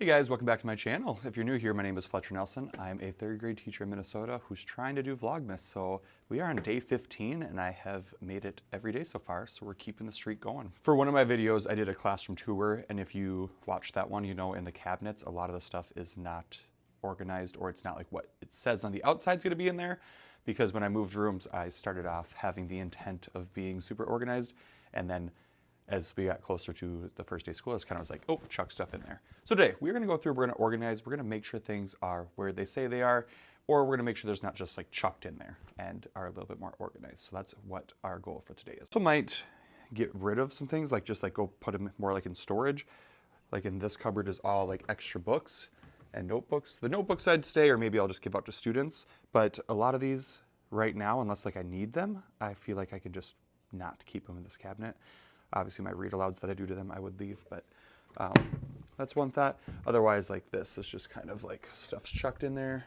Hey guys, welcome back to my channel. If you're new here, my name is Fletcher Nelson. I'm a third grade teacher in Minnesota who's trying to do Vlogmas. So we are on day 15 and I have made it every day so far, so we're keeping the streak going. For one of my videos, I did a classroom tour, and if you watch that one, you know in the cabinets, a lot of the stuff is not organized, or it's not like what it says on the outside is going to be in there, because when I moved rooms, I started off having the intent of being super organized, and then as we got closer to the first day of school, it's kind of was like, oh, chuck stuff in there. So today, we're gonna go through, we're gonna organize, we're gonna make sure things are where they say they are, or we're gonna make sure there's not just like chucked in there and are a little bit more organized. So that's what our goal for today is. So might get rid of some things, like just like go put them more like in storage. Like in this cupboard is all like extra books and notebooks. The notebooks I'd stay, or maybe I'll just give out to students. But a lot of these right now, unless like I need them, I feel like I can just not keep them in this cabinet. Obviously my read alouds that I do to them, I would leave, but that's one thought. Otherwise, like this is just kind of like stuff's chucked in there.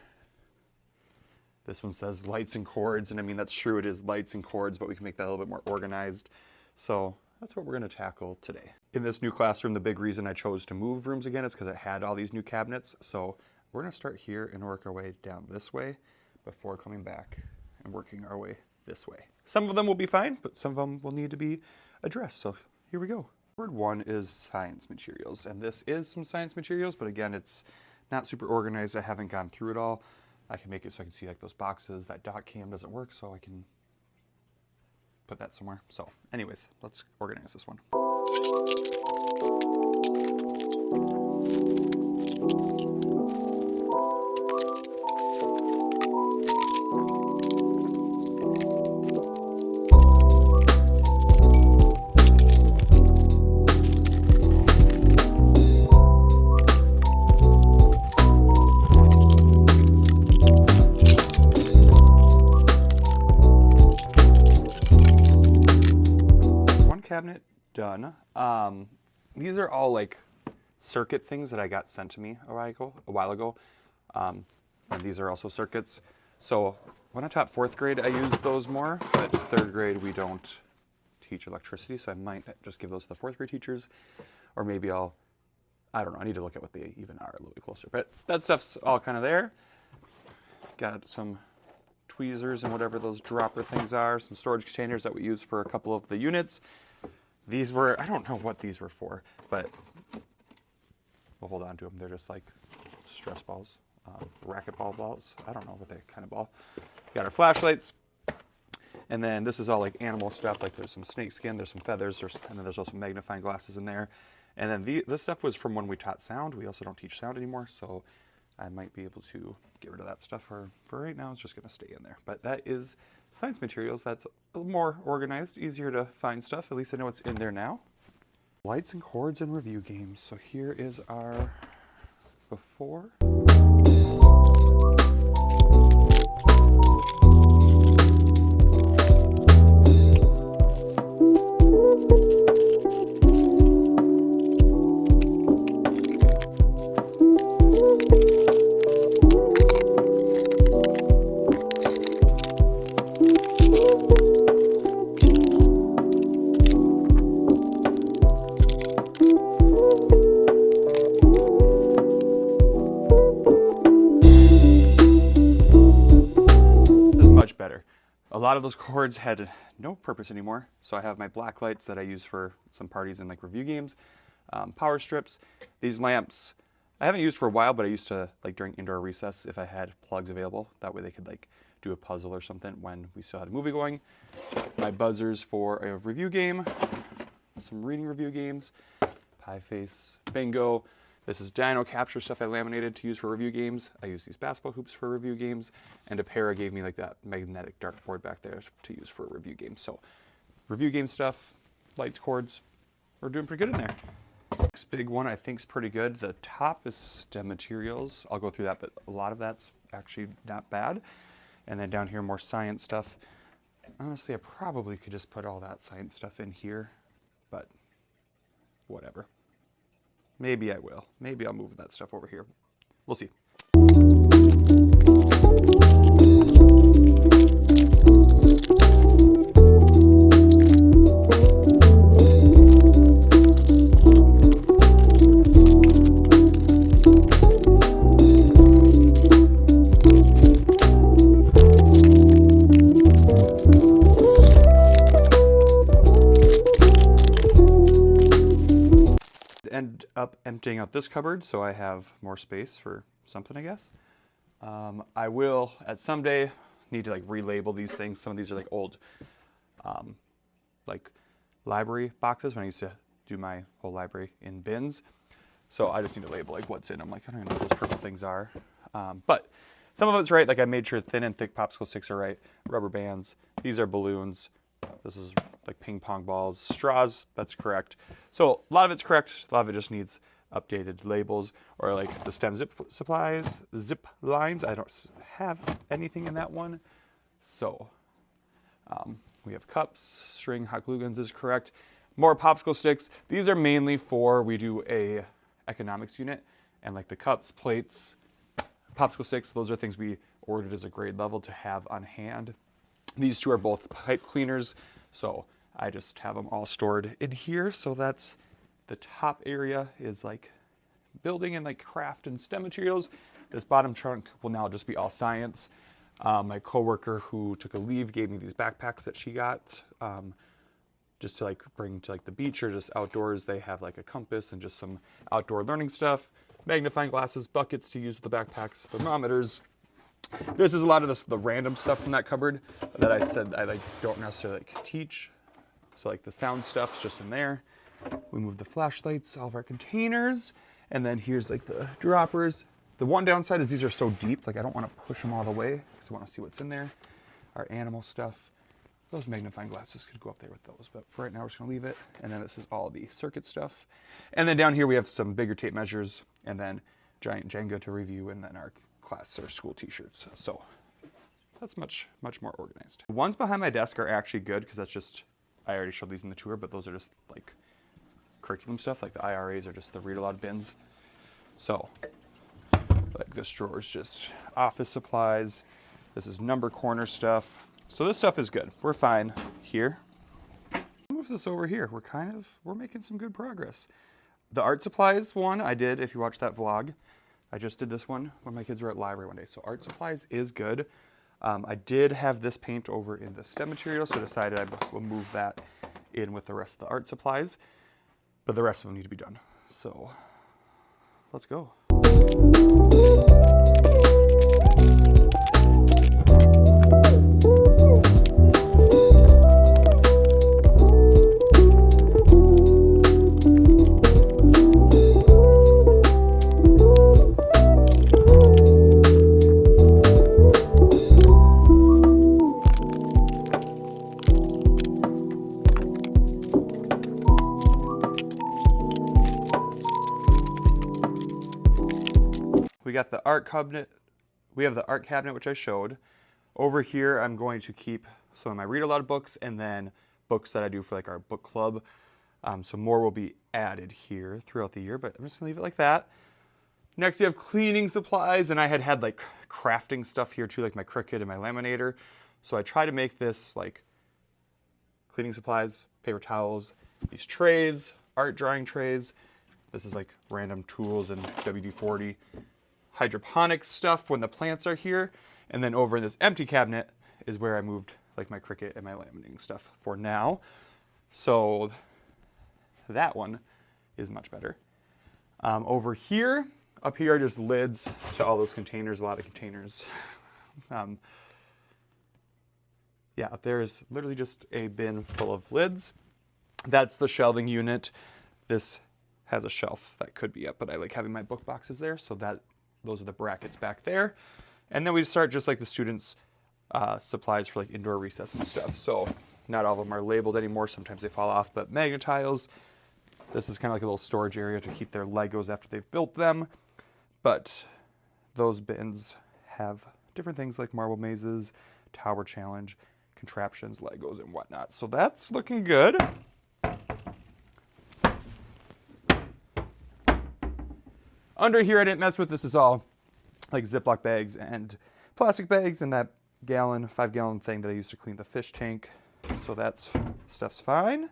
This one says lights and cords, and I mean, that's true, it is lights and cords, but we can make that a little bit more organized. So that's what we're gonna tackle today. In this new classroom, the big reason I chose to move rooms again is because it had all these new cabinets. So we're gonna start here and work our way down this way before coming back and working our way this way. Some of them will be fine, but some of them will need to be addressed. So here we go. Word one is science materials, and this is some science materials, but again, it's not super organized. I haven't gone through it all. I can make it so I can see like those boxes. That dot cam doesn't work, so I can put that somewhere. So anyways, let's organize this one. Cabinet done. These are all like circuit things that I got sent to me a while ago. And these are also circuits. So when I taught fourth grade, I used those more, but third grade we don't teach electricity, so I might just give those to the fourth grade teachers, or maybe I don't know, I need to look at what they even are a little bit closer, but that stuff's all kind of there. Got some tweezers and whatever those dropper things are, some storage containers that we use for a couple of the units. These were, I don't know what these were for, but we'll hold on to them. They're just like stress balls, racquetball balls. I don't know what they kind of ball. Got our flashlights. And then this is all like animal stuff. Like there's some snake skin, there's some feathers, and then there's also magnifying glasses in there. And then this stuff was from when we taught sound. We also don't teach sound anymore, so I might be able to get rid of that stuff for right now. It's just gonna stay in there. But that is science materials. That's a little more organized, easier to find stuff. At least I know it's in there now. Lights and cords and review games. So here is our before. Better. A lot of those cords had no purpose anymore, so I have my black lights that I use for some parties and like review games, power strips. These lamps I haven't used for a while, but I used to, like during indoor recess, if I had plugs available, that way they could like do a puzzle or something when we still had a movie going. My buzzers for a review game, some reading review games, pie face, bingo. This is Dino Capture stuff I laminated to use for review games. I use these basketball hoops for review games, and Apara gave me like that magnetic dartboard back there to use for a review game. So review game stuff, lights, cords, we're doing pretty good in there. Next big one I think is pretty good. The top is STEM materials. I'll go through that, but a lot of that's actually not bad. And then down here, more science stuff. Honestly, I probably could just put all that science stuff in here, but whatever. Maybe I will. Maybe I'll move that stuff over here. We'll see. emptying out this cupboard so I have more space for something, I guess. I will, at some day, need to like relabel these things. Some of these are like old, like library boxes when I used to do my whole library in bins. So I just need to label like what's in them. Like I don't even know what those purple things are. But some of it's right. Like I made sure thin and thick popsicle sticks are right. Rubber bands. These are balloons. This is like ping pong balls. Straws, that's correct. So a lot of it's correct. A lot of it just needs updated labels, or like the stem zip supplies, zip lines. I don't have anything in that one. So we have cups, string, hot glue guns is correct. More popsicle sticks. These are mainly for, we do a economics unit, and like the cups, plates, popsicle sticks, those are things we ordered as a grade level to have on hand. These two are both pipe cleaners, so I just have them all stored in here. So that's the top area is like building and like craft and STEM materials. This bottom trunk will now just be all science. My coworker who took a leave gave me these backpacks that she got just to like bring to like the beach or just outdoors. They have like a compass and just some outdoor learning stuff, magnifying glasses, buckets to use with the backpacks, thermometers. This is a lot of the random stuff from that cupboard that I said I like don't necessarily like teach. So like the sound stuff's just in there. We moved the flashlights, all of our containers, and then here's like the droppers. The one downside is these are so deep, like I don't want to push them all the way because I want to see what's in there. Our animal stuff. Those magnifying glasses could go up there with those, but for right now we're just gonna leave it. And then this is all the circuit stuff. And then down here we have some bigger tape measures, and then giant Jenga to review, and then our class or school t-shirts. So that's much more organized. The ones behind my desk are actually good because that's just, I already showed these in the tour, but those are just like curriculum stuff. Like the IRAs are just the read aloud bins. So like this drawer is just office supplies. This is number corner stuff. So this stuff is good. We're fine here. Move this over here. We're making some good progress. The art supplies one I did, if you watched that vlog, I just did this one when my kids were at library one day. So art supplies is good. I did have this paint over in the STEM material, so I decided I will move that in with the rest of the art supplies, but the rest of them need to be done. So let's go. We got the art cabinet. We have the art cabinet, which I showed. Over here, I'm going to keep some of my read aloud books and then books that I do for like our book club. So more will be added here throughout the year, but I'm just gonna leave it like that. Next, we have cleaning supplies, and I had like crafting stuff here too, like my Cricut and my laminator. So I try to make this like cleaning supplies, paper towels, these trays, art drawing trays. This is like random tools and WD-40. Hydroponics stuff when the plants are here. And then over in this empty cabinet is where I moved like my Cricut and my laminating stuff for now. So that one is much better. Over here, up here are just lids to all those containers, a lot of containers. Yeah, up there is literally just a bin full of lids. That's the shelving unit. This has a shelf that could be up, but I like having my book boxes there, so those are the brackets back there. And then we start just like the students' supplies for like indoor recess and stuff. So not all of them are labeled anymore. Sometimes they fall off, but magnetiles. This is kind of like a little storage area to keep their Legos after they've built them. But those bins have different things like marble mazes, tower challenge, contraptions, Legos, and whatnot. So that's looking good. Under here, I didn't mess with. This is all like Ziploc bags and plastic bags and that 5-gallon thing that I used to clean the fish tank. So stuff's fine.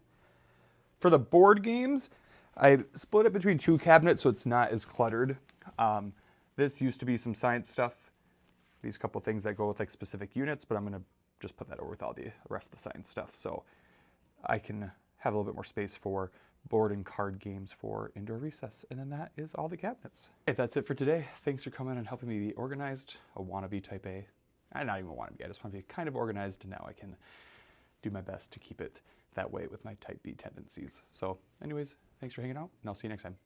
For the board games, I split it between 2 cabinets so it's not as cluttered. This used to be some science stuff. These couple things that go with like specific units, but I'm gonna just put that over with all the rest of the science stuff so I can have a little bit more space for board and card games for indoor recess. And then that is all the cabinets. Okay, that's it for today. Thanks for coming and helping me be organized. A wannabe type A. I'm not even a wannabe, I just want to be kind of organized, and now I can do my best to keep it that way with my type B tendencies. So anyways, thanks for hanging out, and I'll see you next time.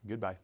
Goodbye.